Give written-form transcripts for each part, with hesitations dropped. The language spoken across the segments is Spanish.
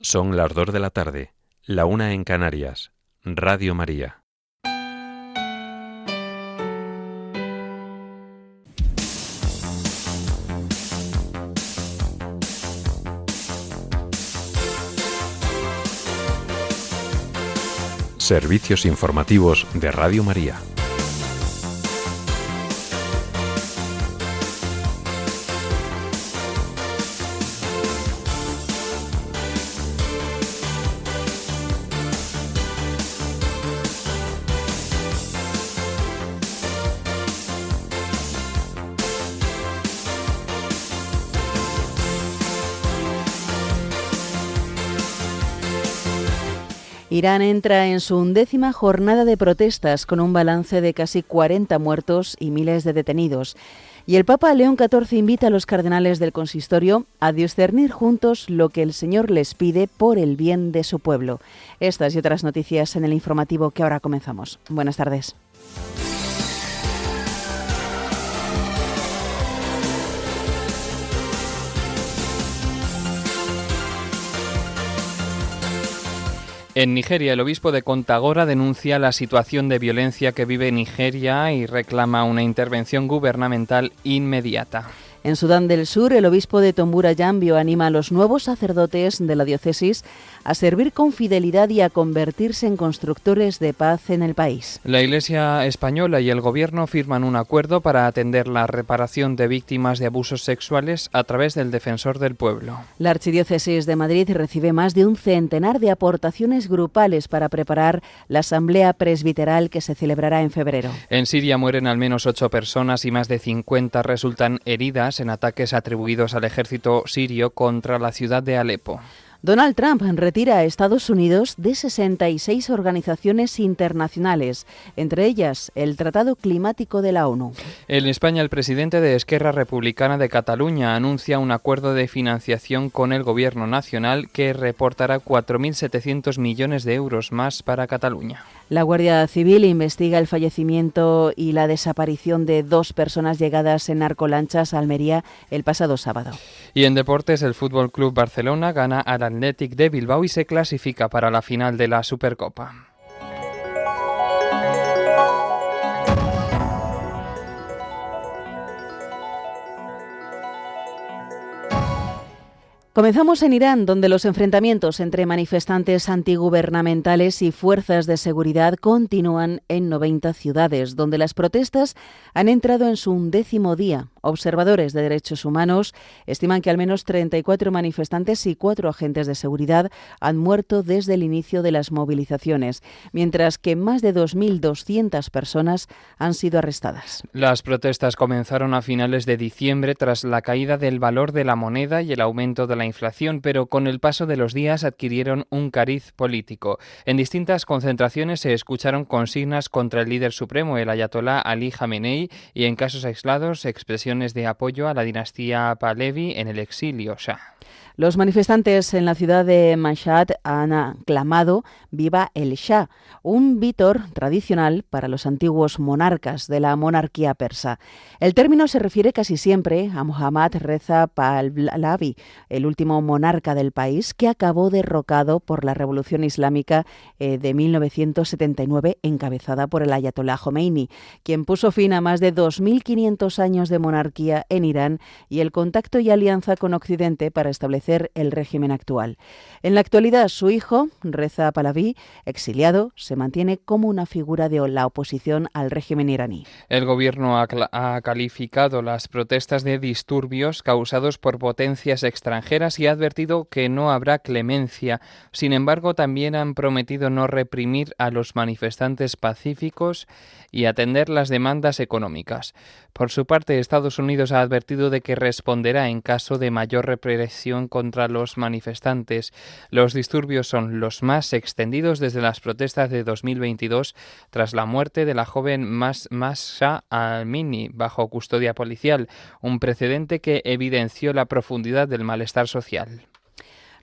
Son las 2 de la tarde, la 1 en Canarias. Radio María. Servicios informativos de Radio María. Irán entra en su 11ª jornada de protestas con un balance de casi 40 muertos y miles de detenidos. Y el Papa León XIV invita a los cardenales del consistorio a discernir juntos lo que el Señor les pide por el bien de su pueblo. Estas y otras noticias en el informativo que ahora comenzamos. Buenas tardes. En Nigeria, el obispo de Kontagora denuncia la situación de violencia que vive Nigeria y reclama una intervención gubernamental inmediata. En Sudán del Sur, el obispo de Tombura Yambio anima a los nuevos sacerdotes de la diócesis a servir con fidelidad y a convertirse en constructores de paz en el país. La Iglesia española y el Gobierno firman un acuerdo para atender la reparación de víctimas de abusos sexuales a través del Defensor del Pueblo. La Archidiócesis de Madrid recibe más de un centenar de aportaciones grupales para preparar la Asamblea Presbiteral que se celebrará en febrero. En Siria mueren al menos 8 personas y más de 50 resultan heridas en ataques atribuidos al ejército sirio contra la ciudad de Alepo. Donald Trump retira a Estados Unidos de 66 organizaciones internacionales, entre ellas el Tratado Climático de la ONU. En España, el presidente de Esquerra Republicana de Cataluña anuncia un acuerdo de financiación con el Gobierno nacional que reportará 4.700 millones de euros más para Cataluña. La Guardia Civil investiga el fallecimiento y la desaparición de 2 personas llegadas en narcolanchas a Almería el pasado sábado. Y en deportes, el Fútbol Club Barcelona gana al Athletic de Bilbao y se clasifica para la final de la Supercopa. Comenzamos en Irán, donde los enfrentamientos entre manifestantes antigubernamentales y fuerzas de seguridad continúan en 90 ciudades, donde las protestas han entrado en su 11º día. Observadores de derechos humanos estiman que al menos 34 manifestantes y 4 agentes de seguridad han muerto desde el inicio de las movilizaciones, mientras que más de 2.200 personas han sido arrestadas. Las protestas comenzaron a finales de diciembre tras la caída del valor de la moneda y el aumento de la inflación, pero con el paso de los días adquirieron un cariz político. En distintas concentraciones se escucharon consignas contra el líder supremo, el ayatolá Ali Jamenei, y en casos aislados expresiones de apoyo a la dinastía Pahlavi en el exilio Shah. Los manifestantes en la ciudad de Mashhad han aclamado «Viva el Shah», un vítor tradicional para los antiguos monarcas de la monarquía persa. El término se refiere casi siempre a Mohammad Reza Pahlavi, el último monarca del país que acabó derrocado por la Revolución Islámica de 1979, encabezada por el ayatolá Jomeini, quien puso fin a más de 2.500 años de monarquía en Irán y el contacto y alianza con Occidente para establecer el régimen actual. En la actualidad, su hijo, Reza Pahlavi, exiliado, se mantiene como una figura de la oposición al régimen iraní. El gobierno ha calificado las protestas de disturbios causados por potencias extranjeras y ha advertido que no habrá clemencia. Sin embargo, también han prometido no reprimir a los manifestantes pacíficos y atender las demandas económicas. Por su parte, Estados Unidos ha advertido de que responderá en caso de mayor represión contra los manifestantes. Los disturbios son los más extendidos desde las protestas de 2022 tras la muerte de la joven Mahsa Amini bajo custodia policial, un precedente que evidenció la profundidad del malestar social.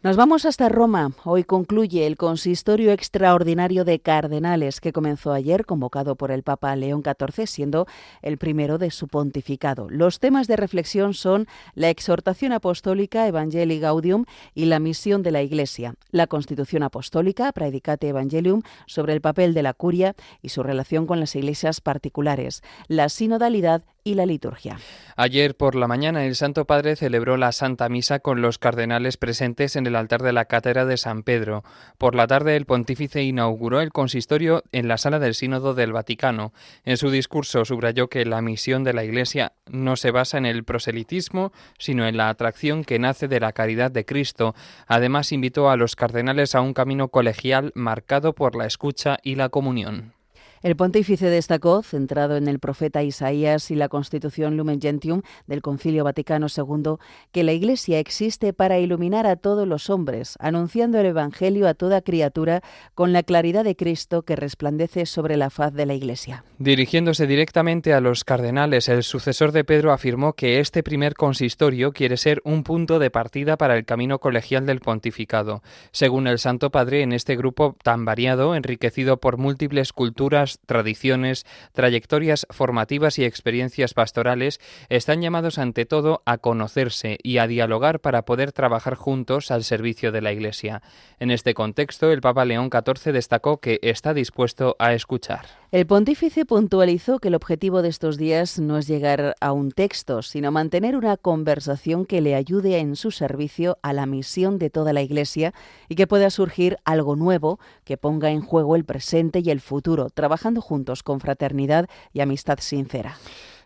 Nos vamos hasta Roma. Hoy concluye el consistorio extraordinario de cardenales que comenzó ayer, convocado por el Papa León XIV, siendo el primero de su pontificado. Los temas de reflexión son la exhortación apostólica Evangelii Gaudium y la misión de la Iglesia, la Constitución Apostólica Praedicate Evangelium sobre el papel de la curia y su relación con las iglesias particulares, la sinodalidad y la liturgia. Ayer por la mañana el Santo Padre celebró la Santa Misa con los cardenales presentes en el altar de la Cátedra de San Pedro. Por la tarde el pontífice inauguró el consistorio en la sala del Sínodo del Vaticano. En su discurso subrayó que la misión de la Iglesia no se basa en el proselitismo, sino en la atracción que nace de la caridad de Cristo. Además invitó a los cardenales a un camino colegial marcado por la escucha y la comunión. El pontífice destacó, centrado en el profeta Isaías y la Constitución Lumen Gentium del Concilio Vaticano II, que la Iglesia existe para iluminar a todos los hombres, anunciando el Evangelio a toda criatura con la claridad de Cristo que resplandece sobre la faz de la Iglesia. Dirigiéndose directamente a los cardenales, el sucesor de Pedro afirmó que este primer consistorio quiere ser un punto de partida para el camino colegial del pontificado. Según el Santo Padre, en este grupo tan variado, enriquecido por múltiples culturas, tradiciones, trayectorias formativas y experiencias pastorales, están llamados ante todo a conocerse y a dialogar para poder trabajar juntos al servicio de la Iglesia. En este contexto, el Papa León XIV destacó que está dispuesto a escuchar. El pontífice puntualizó que el objetivo de estos días no es llegar a un texto, sino mantener una conversación que le ayude en su servicio a la misión de toda la Iglesia y que pueda surgir algo nuevo que ponga en juego el presente y el futuro, trabajando juntos con fraternidad y amistad sincera.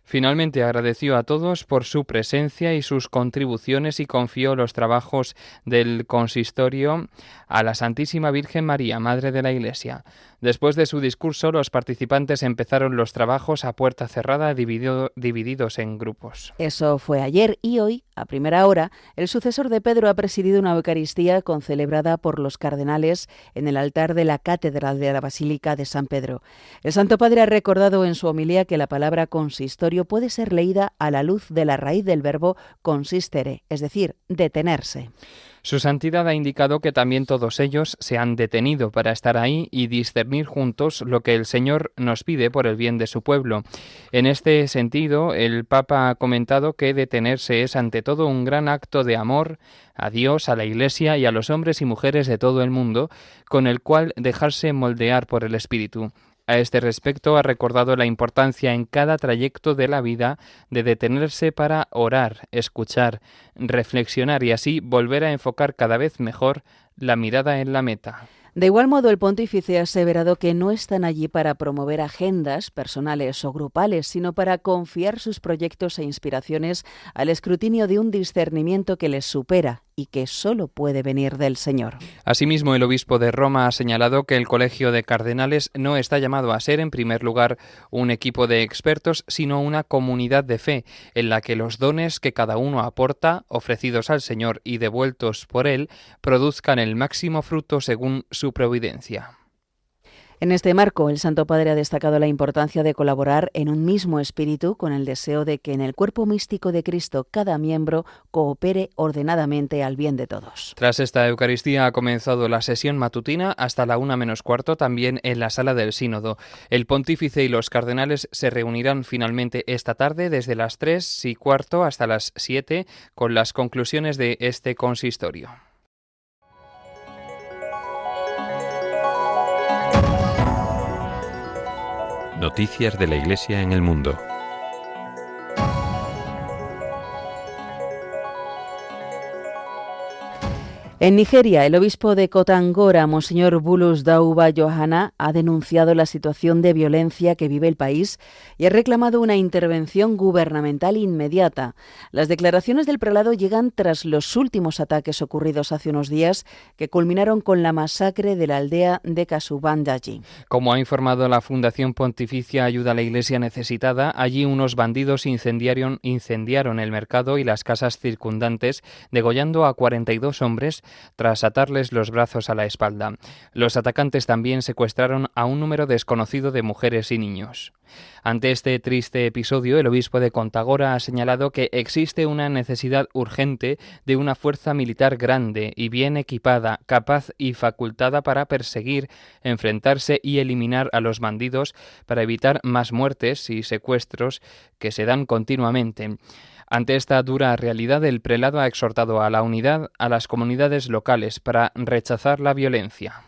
Finalmente agradeció a todos por su presencia y sus contribuciones y confió los trabajos del consistorio a la Santísima Virgen María, Madre de la Iglesia. Después de su discurso, los participantes empezaron los trabajos a puerta cerrada, divididos en grupos. Eso fue ayer y hoy, a primera hora, el sucesor de Pedro ha presidido una Eucaristía concelebrada por los cardenales en el altar de la Cátedra de la Basílica de San Pedro. El Santo Padre ha recordado en su homilía que la palabra consistorio puede ser leída a la luz de la raíz del verbo consistere, es decir, detenerse. Su santidad ha indicado que también todos ellos se han detenido para estar ahí y discernir juntos lo que el Señor nos pide por el bien de su pueblo. En este sentido, el Papa ha comentado que detenerse es ante todo un gran acto de amor a Dios, a la Iglesia y a los hombres y mujeres de todo el mundo, con el cual dejarse moldear por el Espíritu. A este respecto, ha recordado la importancia en cada trayecto de la vida de detenerse para orar, escuchar, reflexionar y así volver a enfocar cada vez mejor la mirada en la meta. De igual modo, el pontífice ha aseverado que no están allí para promover agendas personales o grupales, sino para confiar sus proyectos e inspiraciones al escrutinio de un discernimiento que les supera y que solo puede venir del Señor. Asimismo, el obispo de Roma ha señalado que el Colegio de Cardenales no está llamado a ser, en primer lugar, un equipo de expertos, sino una comunidad de fe, en la que los dones que cada uno aporta, ofrecidos al Señor y devueltos por Él, produzcan el máximo fruto según su providencia. En este marco, el Santo Padre ha destacado la importancia de colaborar en un mismo espíritu con el deseo de que en el cuerpo místico de Cristo cada miembro coopere ordenadamente al bien de todos. Tras esta Eucaristía ha comenzado la sesión matutina hasta la 1:15 también en la sala del Sínodo. El pontífice y los cardenales se reunirán finalmente esta tarde desde las 3:15 hasta las 7 con las conclusiones de este consistorio. Noticias de la Iglesia en el mundo. En Nigeria, el obispo de Kotangora, Monseñor Bulus Dauba Johanna, ha denunciado la situación de violencia que vive el país y ha reclamado una intervención gubernamental inmediata. Las declaraciones del prelado llegan tras los últimos ataques ocurridos hace unos días que culminaron con la masacre de la aldea de Kasubandaji. Como ha informado la Fundación Pontificia Ayuda a la Iglesia Necesitada, allí unos bandidos incendiaron el mercado y las casas circundantes, degollando a 42 hombres tras atarles los brazos a la espalda. Los atacantes también secuestraron a un número desconocido de mujeres y niños. Ante este triste episodio, el obispo de Contagora ha señalado que existe una necesidad urgente de una fuerza militar grande y bien equipada, capaz y facultada para perseguir, enfrentarse y eliminar a los bandidos para evitar más muertes y secuestros que se dan continuamente. Ante esta dura realidad, el prelado ha exhortado a la unidad a las comunidades locales para rechazar la violencia.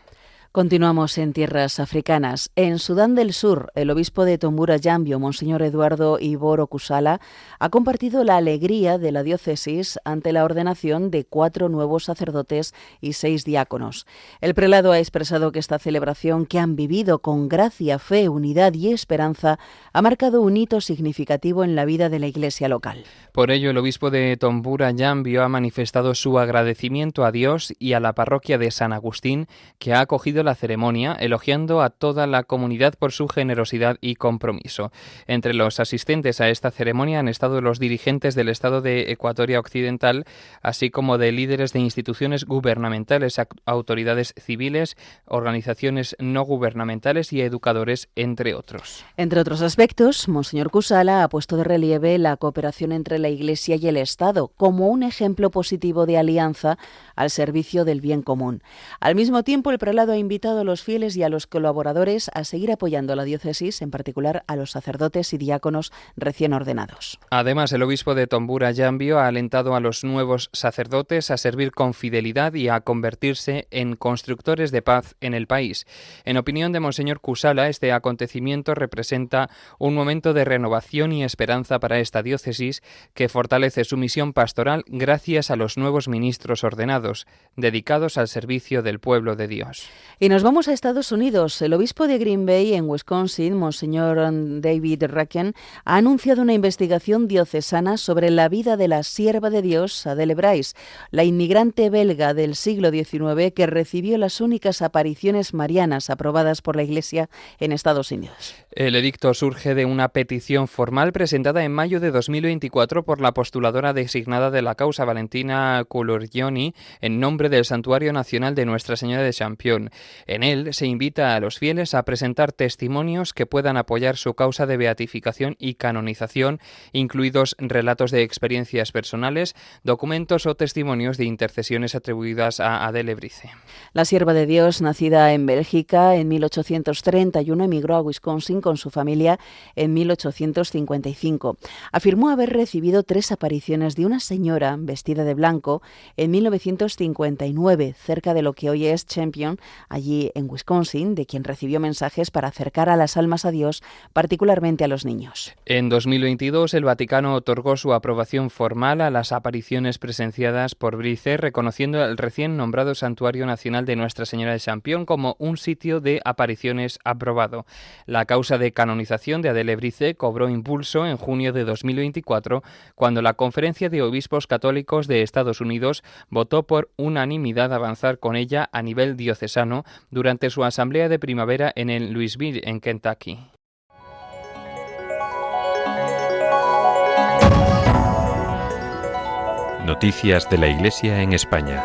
Continuamos en tierras africanas. En Sudán del Sur, el obispo de Tombura Yambio, Monseñor Eduardo Iboro Kusala, ha compartido la alegría de la diócesis ante la ordenación de 4 nuevos sacerdotes y 6 diáconos. El prelado ha expresado que esta celebración, que han vivido con gracia, fe, unidad y esperanza, ha marcado un hito significativo en la vida de la Iglesia local. Por ello, el obispo de Tombura Yambio ha manifestado su agradecimiento a Dios y a la parroquia de San Agustín, que ha acogido la ceremonia, elogiando a toda la comunidad por su generosidad y compromiso. Entre los asistentes a esta ceremonia han estado los dirigentes del Estado de Ecuatoria Occidental, así como de líderes de instituciones gubernamentales, autoridades civiles, organizaciones no gubernamentales y educadores, entre otros. Entre otros aspectos, Monseñor Kusala ha puesto de relieve la cooperación entre la Iglesia y el Estado como un ejemplo positivo de alianza al servicio del bien común. Al mismo tiempo, el prelado ha invitado a los fieles y a los colaboradores a seguir apoyando a la diócesis, en particular a los sacerdotes y diáconos recién ordenados. Además, el obispo de Tombura Yambio ha alentado a los nuevos sacerdotes a servir con fidelidad y a convertirse en constructores de paz en el país. En opinión de Monseñor Kusala, este acontecimiento representa un momento de renovación y esperanza para esta diócesis, que fortalece su misión pastoral gracias a los nuevos ministros ordenados, dedicados al servicio del pueblo de Dios. Y nos vamos a Estados Unidos. El obispo de Green Bay, en Wisconsin, Monseñor David Racken, ha anunciado una investigación diocesana sobre la vida de la sierva de Dios, Adele Bryce, la inmigrante belga del siglo XIX que recibió las únicas apariciones marianas aprobadas por la Iglesia en Estados Unidos. El edicto surge de una petición formal presentada en mayo de 2024 por la postuladora designada de la causa, Valentina Culurgioni, en nombre del Santuario Nacional de Nuestra Señora de Champion. En él se invita a los fieles a presentar testimonios que puedan apoyar su causa de beatificación y canonización, incluidos relatos de experiencias personales, documentos o testimonios de intercesiones atribuidas a Adele Bryce. La sierva de Dios, nacida en Bélgica en 1831, emigró a Wisconsin con su familia en 1855. Afirmó haber recibido 3 apariciones de una señora vestida de blanco en 1959, cerca de lo que hoy es Champion, allí en Wisconsin, de quien recibió mensajes para acercar a las almas a Dios, particularmente a los niños. En 2022, el Vaticano otorgó su aprobación formal a las apariciones presenciadas por Bryce, reconociendo el recién nombrado Santuario Nacional de Nuestra Señora de Champion como un sitio de apariciones aprobado. La causa de canonización de Adele Bryce cobró impulso en junio de 2024, cuando la Conferencia de Obispos Católicos de Estados Unidos votó por unanimidad avanzar con ella a nivel diocesano durante su asamblea de primavera en Louisville, en Kentucky. Noticias de la Iglesia en España.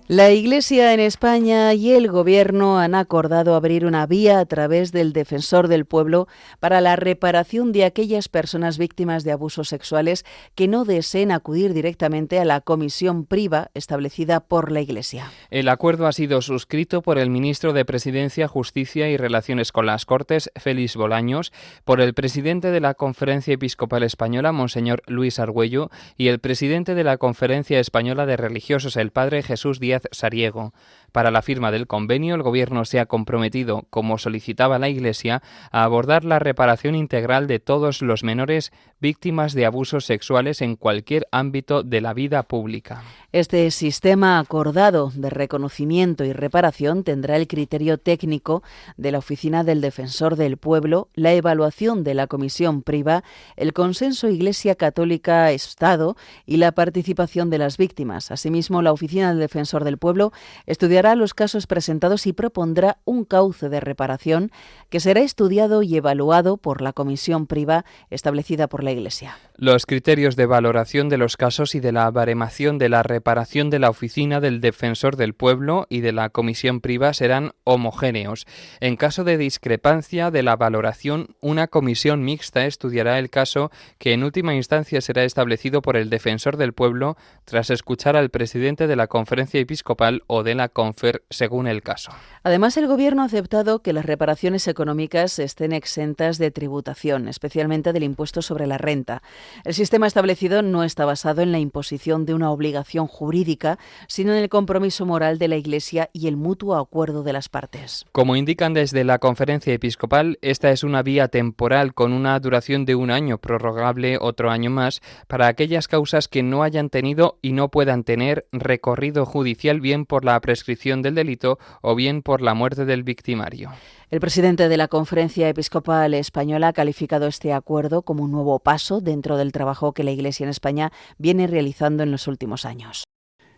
La Iglesia en España y el Gobierno han acordado abrir una vía a través del Defensor del Pueblo para la reparación de aquellas personas víctimas de abusos sexuales que no deseen acudir directamente a la comisión PRIVA establecida por la Iglesia. El acuerdo ha sido suscrito por el ministro de Presidencia, Justicia y Relaciones con las Cortes, Félix Bolaños, por el presidente de la Conferencia Episcopal Española, Monseñor Luis Argüello, y el presidente de la Conferencia Española de Religiosos, el padre Jesús Díaz Sariego. Para la firma del convenio, el Gobierno se ha comprometido, como solicitaba la Iglesia, a abordar la reparación integral de todos los menores víctimas de abusos sexuales en cualquier ámbito de la vida pública. Este sistema acordado de reconocimiento y reparación tendrá el criterio técnico de la Oficina del Defensor del Pueblo, la evaluación de la Comisión PRIVA, el consenso Iglesia Católica-Estado y la participación de las víctimas. Asimismo, la Oficina del Defensor del Pueblo estudiará estudiará los casos presentados y propondrá un cauce de reparación que será estudiado y evaluado por la comisión priva establecida por la Iglesia. Los criterios de valoración de los casos y de la baremación de la reparación de la Oficina del Defensor del Pueblo y de la Comisión Priva serán homogéneos. En caso de discrepancia de la valoración, una comisión mixta estudiará el caso, que en última instancia será establecido por el Defensor del Pueblo tras escuchar al presidente de la Conferencia Episcopal o de la Confer según el caso. Además, el Gobierno ha aceptado que las reparaciones económicas estén exentas de tributación, especialmente del impuesto sobre la renta. El sistema establecido no está basado en la imposición de una obligación jurídica, sino en el compromiso moral de la Iglesia y el mutuo acuerdo de las partes. Como indican desde la Conferencia Episcopal, esta es una vía temporal con una duración de 1 año, prorrogable otro año más, para aquellas causas que no hayan tenido y no puedan tener recorrido judicial, bien por la prescripción del delito o bien por la muerte del victimario. El presidente de la Conferencia Episcopal Española ha calificado este acuerdo como un nuevo paso dentro del trabajo que la Iglesia en España viene realizando en los últimos años.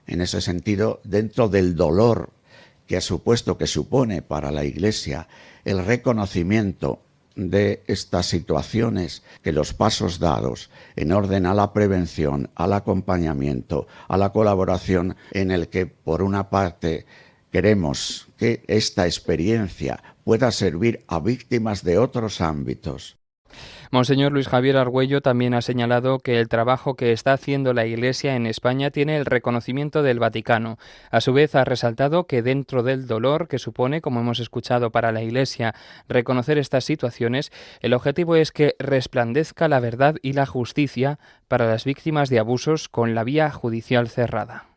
En ese sentido, dentro del dolor que supone para la Iglesia el reconocimiento de estas situaciones, que los pasos dados en orden a la prevención, al acompañamiento, a la colaboración, en el que por una parte queremos que esta experiencia pueda servir a víctimas de otros ámbitos. Monseñor Luis Javier Argüello también ha señalado que el trabajo que está haciendo la Iglesia en España tiene el reconocimiento del Vaticano. A su vez, ha resaltado que dentro del dolor que supone, como hemos escuchado, para la Iglesia reconocer estas situaciones, el objetivo es que resplandezca la verdad y la justicia para las víctimas de abusos con la vía judicial cerrada.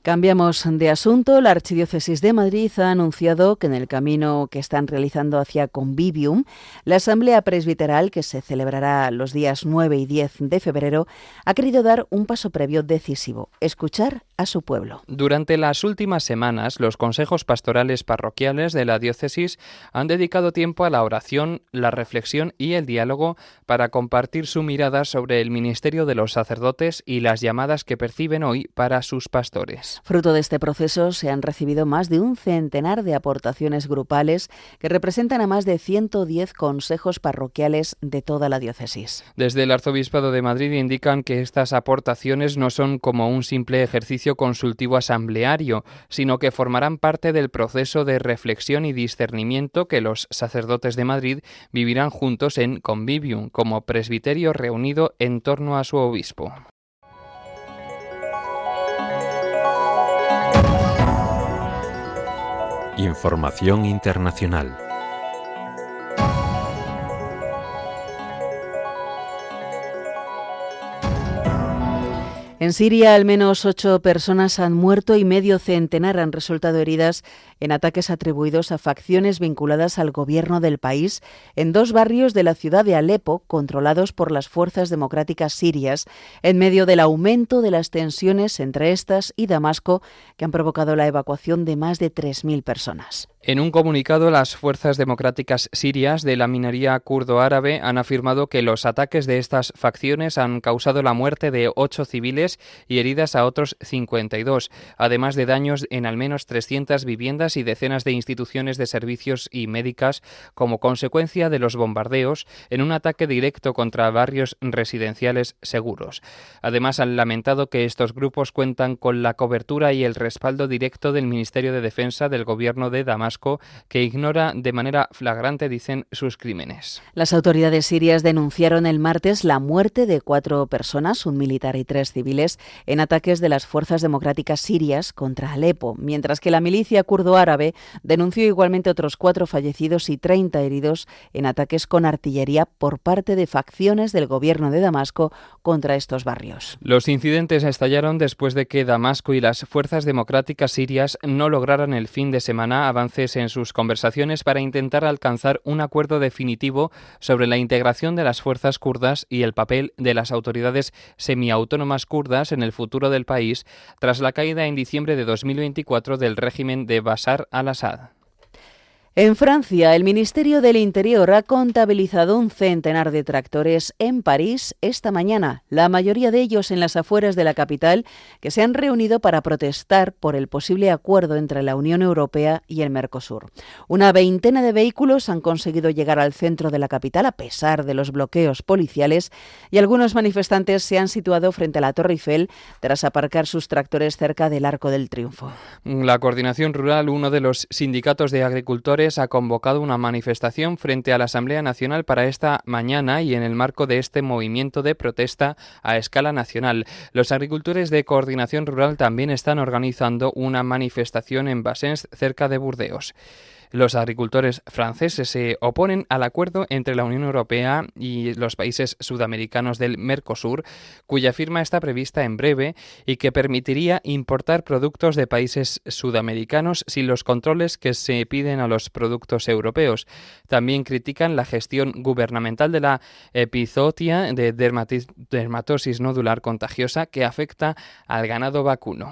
Cambiamos de asunto. La Archidiócesis de Madrid ha anunciado que en el camino que están realizando hacia Convivium, la Asamblea Presbiteral, que se celebrará los días 9 y 10 de febrero, ha querido dar un paso previo decisivo: escuchar a su pueblo. Durante las últimas semanas, los consejos pastorales parroquiales de la diócesis han dedicado tiempo a la oración, la reflexión y el diálogo para compartir su mirada sobre el ministerio de los sacerdotes y las llamadas que perciben hoy para sus pastores. Fruto de este proceso se han recibido más de un centenar de aportaciones grupales que representan a más de 110 consejos parroquiales de toda la diócesis. Desde el Arzobispado de Madrid indican que estas aportaciones no son como un simple ejercicio consultivo asambleario, sino que formarán parte del proceso de reflexión y discernimiento que los sacerdotes de Madrid vivirán juntos en Convivium, como presbiterio reunido en torno a su obispo. Información internacional. En Siria, al menos 8 personas han muerto y medio centenar han resultado heridas en ataques atribuidos a facciones vinculadas al gobierno del país en 2 barrios de la ciudad de Alepo, controlados por las fuerzas democráticas sirias, en medio del aumento de las tensiones entre estas y Damasco, que han provocado la evacuación de más de 3.000 personas. En un comunicado, las fuerzas democráticas sirias de la minoría kurdo-árabe han afirmado que los ataques de estas facciones han causado la muerte de 8 civiles y heridas a otros 52, además de daños en al menos 300 viviendas y decenas de instituciones de servicios y médicas como consecuencia de los bombardeos en un ataque directo contra barrios residenciales seguros. Además, han lamentado que estos grupos cuentan con la cobertura y el respaldo directo del Ministerio de Defensa del gobierno de Damasco, que ignora de manera flagrante, dicen, sus crímenes. Las autoridades sirias denunciaron el martes la muerte de 4 personas, un militar y 3 civiles, en ataques de las fuerzas democráticas sirias contra Alepo, mientras que la milicia kurdo-árabe denunció igualmente otros 4 fallecidos y 30 heridos en ataques con artillería por parte de facciones del gobierno de Damasco contra estos barrios. Los incidentes estallaron después de que Damasco y las fuerzas democráticas sirias no lograran el fin de semana avances en sus conversaciones para intentar alcanzar un acuerdo definitivo sobre la integración de las fuerzas kurdas y el papel de las autoridades semiautónomas kurdas en el futuro del país tras la caída en diciembre de 2024 del régimen de Bashar al-Assad. En Francia, el Ministerio del Interior ha contabilizado un centenar de tractores en París esta mañana, la mayoría de ellos en las afueras de la capital, que se han reunido para protestar por el posible acuerdo entre la Unión Europea y el Mercosur. Una veintena de vehículos han conseguido llegar al centro de la capital a pesar de los bloqueos policiales y algunos manifestantes se han situado frente a la Torre Eiffel tras aparcar sus tractores cerca del Arco del Triunfo. La Coordinación Rural, uno de los sindicatos de agricultores, ha convocado una manifestación frente a la Asamblea Nacional para esta mañana y en el marco de este movimiento de protesta a escala nacional. Los agricultores de Coordinación Rural también están organizando una manifestación en Bassens, cerca de Burdeos. Los agricultores franceses se oponen al acuerdo entre la Unión Europea y los países sudamericanos del Mercosur, cuya firma está prevista en breve y que permitiría importar productos de países sudamericanos sin los controles que se piden a los productos europeos. También critican la gestión gubernamental de la epizootia de dermatosis nodular contagiosa que afecta al ganado vacuno.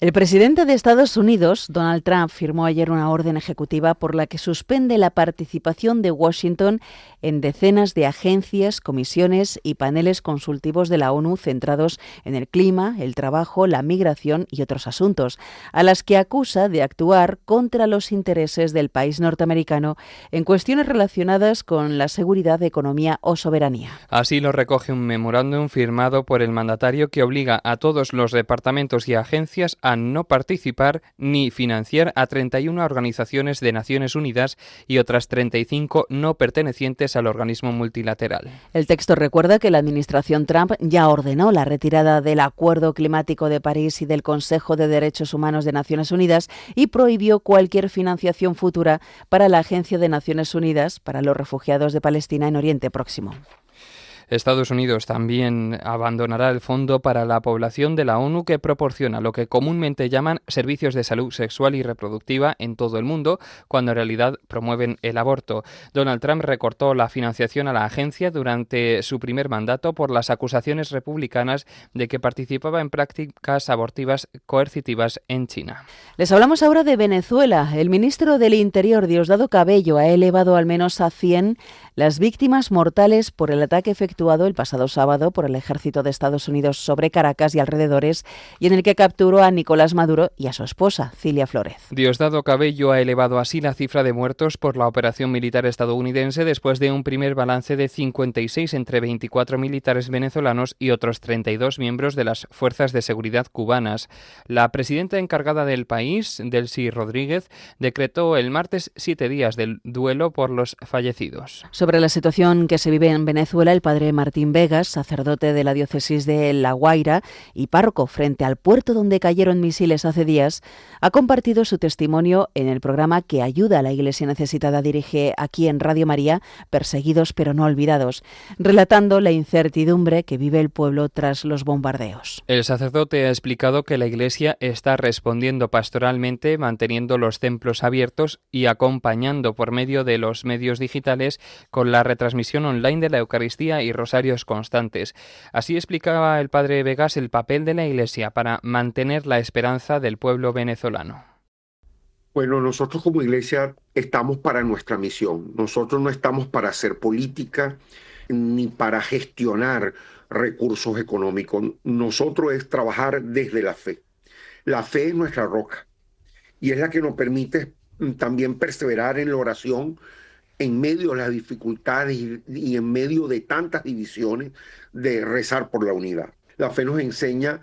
El presidente de Estados Unidos, Donald Trump, firmó ayer una orden ejecutiva por la que suspende la participación de Washington en decenas de agencias, comisiones y paneles consultivos de la ONU centrados en el clima, el trabajo, la migración y otros asuntos, a las que acusa de actuar contra los intereses del país norteamericano en cuestiones relacionadas con la seguridad, economía o soberanía. Así lo recoge un memorándum firmado por el mandatario que obliga a todos los departamentos y agencias a no participar ni financiar a 31 organizaciones de Naciones Unidas y otras 35 no pertenecientes al organismo multilateral. El texto recuerda que la administración Trump ya ordenó la retirada del Acuerdo Climático de París y del Consejo de Derechos Humanos de Naciones Unidas y prohibió cualquier financiación futura para la Agencia de Naciones Unidas para los Refugiados de Palestina en Oriente Próximo. Estados Unidos también abandonará el Fondo para la Población de la ONU que proporciona lo que comúnmente llaman servicios de salud sexual y reproductiva en todo el mundo, cuando en realidad promueven el aborto. Donald Trump recortó la financiación a la agencia durante su primer mandato por las acusaciones republicanas de que participaba en prácticas abortivas coercitivas en China. Les hablamos ahora de Venezuela. El ministro del Interior, Diosdado Cabello, ha elevado al menos a 100 las víctimas mortales por el ataque efectuado el pasado sábado por el ejército de Estados Unidos sobre Caracas y alrededores y en el que capturó a Nicolás Maduro y a su esposa, Cilia Flórez. Diosdado Cabello ha elevado así la cifra de muertos por la operación militar estadounidense después de un primer balance de 56 entre 24 militares venezolanos y otros 32 miembros de las fuerzas de seguridad cubanas. La presidenta encargada del país, Delcy Rodríguez, decretó el martes 7 días del duelo por los fallecidos. Sobre la situación que se vive en Venezuela, el padre Martín Vegas, sacerdote de la diócesis de La Guaira y párroco frente al puerto donde cayeron misiles hace días, ha compartido su testimonio en el programa que ayuda a la Iglesia necesitada dirige aquí en Radio María, Perseguidos pero no olvidados, relatando la incertidumbre que vive el pueblo tras los bombardeos. El sacerdote ha explicado que la Iglesia está respondiendo pastoralmente, manteniendo los templos abiertos y acompañando por medio de los medios digitales con la retransmisión online de la Eucaristía y rosarios constantes. Así explicaba el padre Vegas el papel de la Iglesia para mantener la esperanza del pueblo venezolano. Bueno, nosotros como Iglesia estamos para nuestra misión. Nosotros no estamos para hacer política ni para gestionar recursos económicos. Nosotros es trabajar desde la fe. La fe es nuestra roca y es la que nos permite también perseverar en la oración en medio de las dificultades y en medio de tantas divisiones, de rezar por la unidad. La fe nos enseña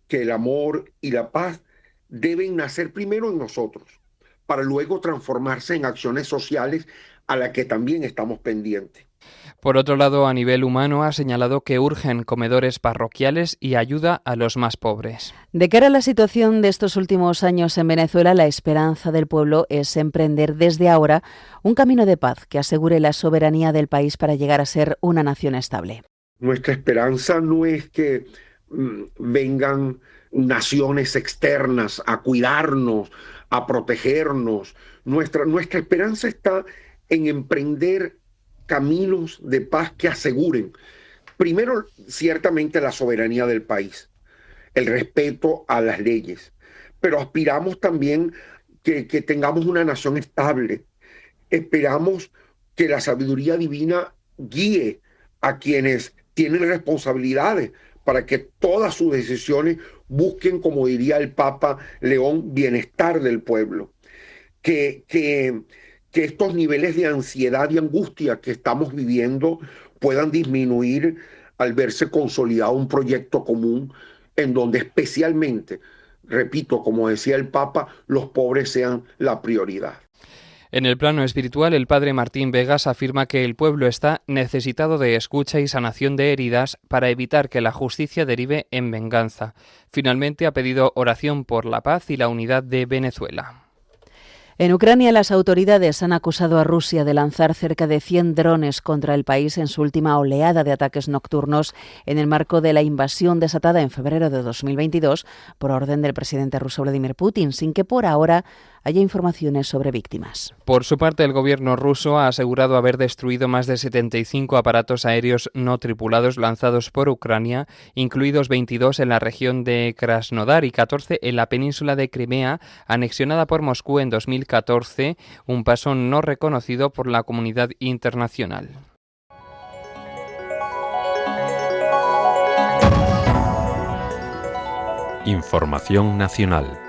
que el amor y la paz deben nacer primero en nosotros, para luego transformarse en acciones sociales a las que también estamos pendientes. Por otro lado, a nivel humano, ha señalado que urgen comedores parroquiales y ayuda a los más pobres. De cara a la situación de estos últimos años en Venezuela, la esperanza del pueblo es emprender desde ahora un camino de paz que asegure la soberanía del país para llegar a ser una nación estable. Nuestra esperanza no es que vengan naciones externas a cuidarnos, a protegernos. Nuestra esperanza está en emprender caminos de paz que aseguren, primero, ciertamente la soberanía del país, el respeto a las leyes, pero aspiramos también que tengamos una nación estable, esperamos que la sabiduría divina guíe a quienes tienen responsabilidades para que todas sus decisiones busquen, como diría el Papa León, bienestar del pueblo. Que estos niveles de ansiedad y angustia que estamos viviendo puedan disminuir al verse consolidado un proyecto común en donde especialmente, repito, como decía el Papa, los pobres sean la prioridad. En el plano espiritual, el padre Martín Vegas afirma que el pueblo está necesitado de escucha y sanación de heridas para evitar que la justicia derive en venganza. Finalmente, ha pedido oración por la paz y la unidad de Venezuela. En Ucrania, las autoridades han acusado a Rusia de lanzar cerca de 100 drones contra el país en su última oleada de ataques nocturnos en el marco de la invasión desatada en febrero de 2022 por orden del presidente ruso Vladimir Putin, sin que por ahora haya informaciones sobre víctimas. Por su parte, el gobierno ruso ha asegurado haber destruido más de 75 aparatos aéreos no tripulados lanzados por Ucrania, incluidos 22 en la región de Krasnodar y 14 en la península de Crimea, anexionada por Moscú en 2014, un paso no reconocido por la comunidad internacional. Información nacional.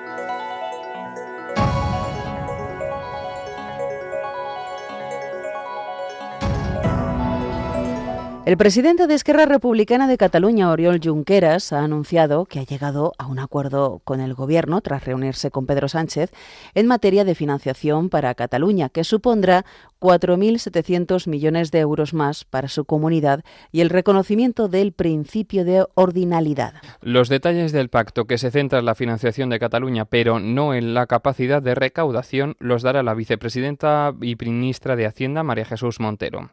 El presidente de Esquerra Republicana de Cataluña, Oriol Junqueras, ha anunciado que ha llegado a un acuerdo con el Gobierno, tras reunirse con Pedro Sánchez, en materia de financiación para Cataluña, que supondrá 4.700 millones de euros más para su comunidad y el reconocimiento del principio de ordinalidad. Los detalles del pacto, que se centra en la financiación de Cataluña, pero no en la capacidad de recaudación, los dará la vicepresidenta y ministra de Hacienda, María Jesús Montero.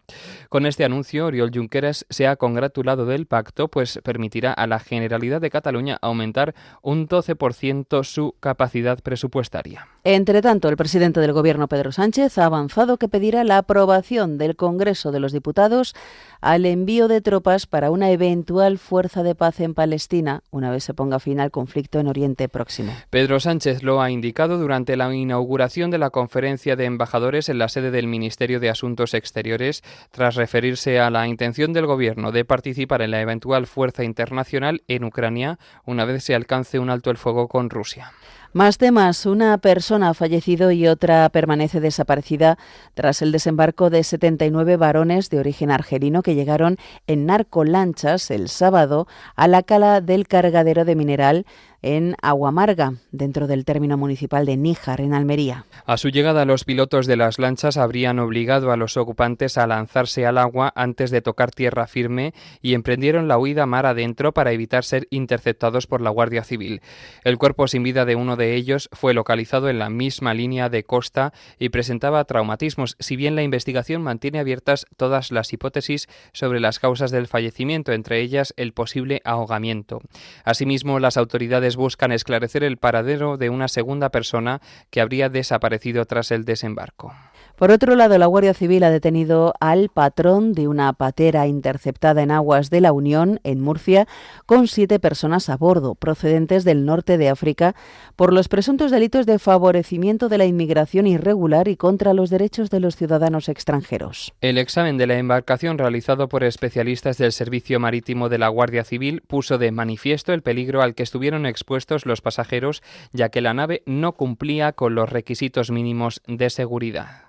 Con este anuncio, Oriol Junqueras se ha congratulado del pacto, pues permitirá a la Generalidad de Cataluña aumentar un 12% su capacidad presupuestaria. Entre tanto, el presidente del Gobierno, Pedro Sánchez, ha avanzado que pedirá la aprobación del Congreso de los Diputados al envío de tropas para una eventual fuerza de paz en Palestina, una vez se ponga fin al conflicto en Oriente Próximo. Pedro Sánchez lo ha indicado durante la inauguración de la conferencia de embajadores en la sede del Ministerio de Asuntos Exteriores, tras referirse a la intención del Gobierno de participar en la eventual fuerza internacional en Ucrania, una vez se alcance un alto el fuego con Rusia. Más temas. Una persona ha fallecido y otra permanece desaparecida tras el desembarco de 79 varones de origen argelino que llegaron en narcolanchas el sábado a la cala del cargadero de mineral en Aguamarga, dentro del término municipal de Níjar, en Almería. A su llegada, los pilotos de las lanchas habrían obligado a los ocupantes a lanzarse al agua antes de tocar tierra firme y emprendieron la huida mar adentro para evitar ser interceptados por la Guardia Civil. El cuerpo sin vida de uno de ellos fue localizado en la misma línea de costa y presentaba traumatismos, si bien la investigación mantiene abiertas todas las hipótesis sobre las causas del fallecimiento, entre ellas el posible ahogamiento. Asimismo, las autoridades buscan esclarecer el paradero de una segunda persona que habría desaparecido tras el desembarco. Por otro lado, la Guardia Civil ha detenido al patrón de una patera interceptada en aguas de la Unión, en Murcia, con 7 personas a bordo, procedentes del norte de África, por los presuntos delitos de favorecimiento de la inmigración irregular y contra los derechos de los ciudadanos extranjeros. El examen de la embarcación realizado por especialistas del Servicio Marítimo de la Guardia Civil puso de manifiesto el peligro al que estuvieron expuestos los pasajeros, ya que la nave no cumplía con los requisitos mínimos de seguridad.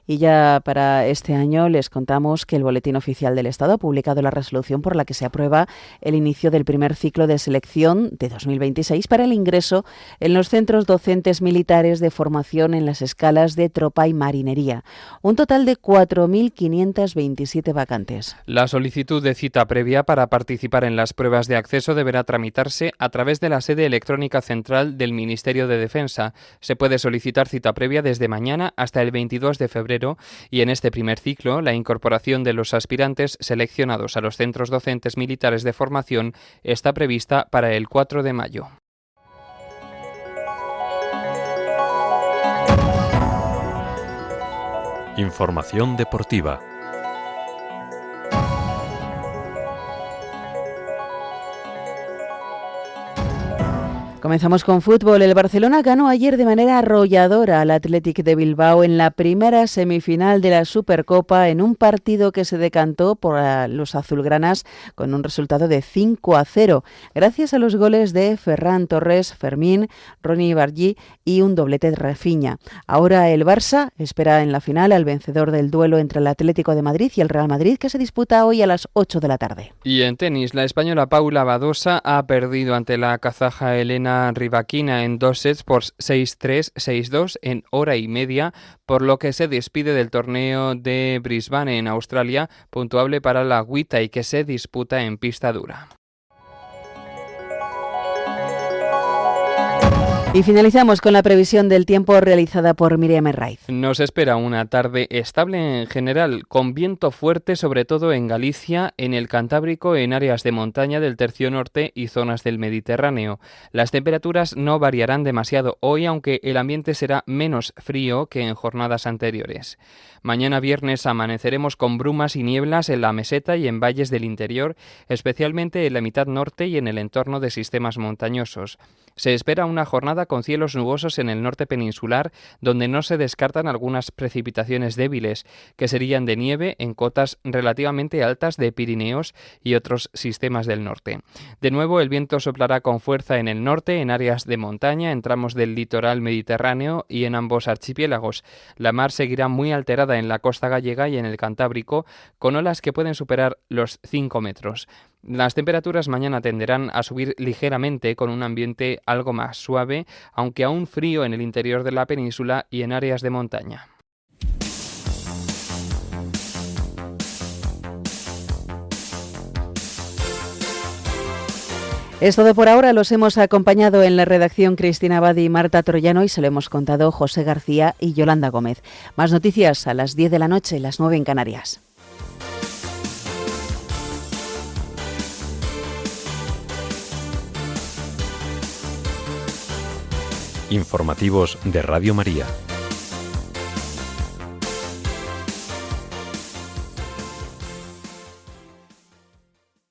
Y ya para este año les contamos que el Boletín Oficial del Estado ha publicado la resolución por la que se aprueba el inicio del primer ciclo de selección de 2026 para el ingreso en los centros docentes militares de formación en las escalas de tropa y marinería. Un total de 4.527 vacantes. La solicitud de cita previa para participar en las pruebas de acceso deberá tramitarse a través de la sede electrónica central del Ministerio de Defensa. Se puede solicitar cita previa desde mañana hasta el 22 de febrero y en este primer ciclo la incorporación de los aspirantes seleccionados a los centros docentes militares de formación está prevista para el 4 de mayo. Información deportiva. Comenzamos con fútbol. El Barcelona ganó ayer de manera arrolladora al Athletic de Bilbao en la primera semifinal de la Supercopa en un partido que se decantó por los azulgranas con un resultado de 5-0, gracias a los goles de Ferran Torres, Fermín, Ronny Bargí y un doblete de Rafinha. Ahora el Barça espera en la final al vencedor del duelo entre el Atlético de Madrid y el Real Madrid, que se disputa hoy a las 8 de la tarde. Y en tenis, la española Paula Badosa ha perdido ante la kazaja Elena Rybakina en 2 sets por 6-3, 6-2 en hora y media, por lo que se despide del torneo de Brisbane en Australia, puntuable para la agüita y que se disputa en pista dura. Y finalizamos con la previsión del tiempo realizada por Miriam Herraiz. Nos espera una tarde estable en general, con viento fuerte sobre todo en Galicia, en el Cantábrico, en áreas de montaña del tercio norte y zonas del Mediterráneo. Las temperaturas no variarán demasiado hoy, aunque el ambiente será menos frío que en jornadas anteriores. Mañana viernes amaneceremos con brumas y nieblas en la meseta y en valles del interior, especialmente en la mitad norte y en el entorno de sistemas montañosos. Se espera una jornada con cielos nubosos en el norte peninsular, donde no se descartan algunas precipitaciones débiles, que serían de nieve en cotas relativamente altas de Pirineos y otros sistemas del norte. De nuevo, el viento soplará con fuerza en el norte, en áreas de montaña, en tramos del litoral mediterráneo y en ambos archipiélagos. La mar seguirá muy alterada en la costa gallega y en el Cantábrico, con olas que pueden superar los 5 metros. Las temperaturas mañana tenderán a subir ligeramente con un ambiente algo más suave, aunque aún frío en el interior de la península y en áreas de montaña. Es todo por ahora. Los hemos acompañado en la redacción Cristina Abad y Marta Troyano, y se lo hemos contado José García y Yolanda Gómez. Más noticias a las 10 de la noche, las 9 en Canarias. Informativos de Radio María.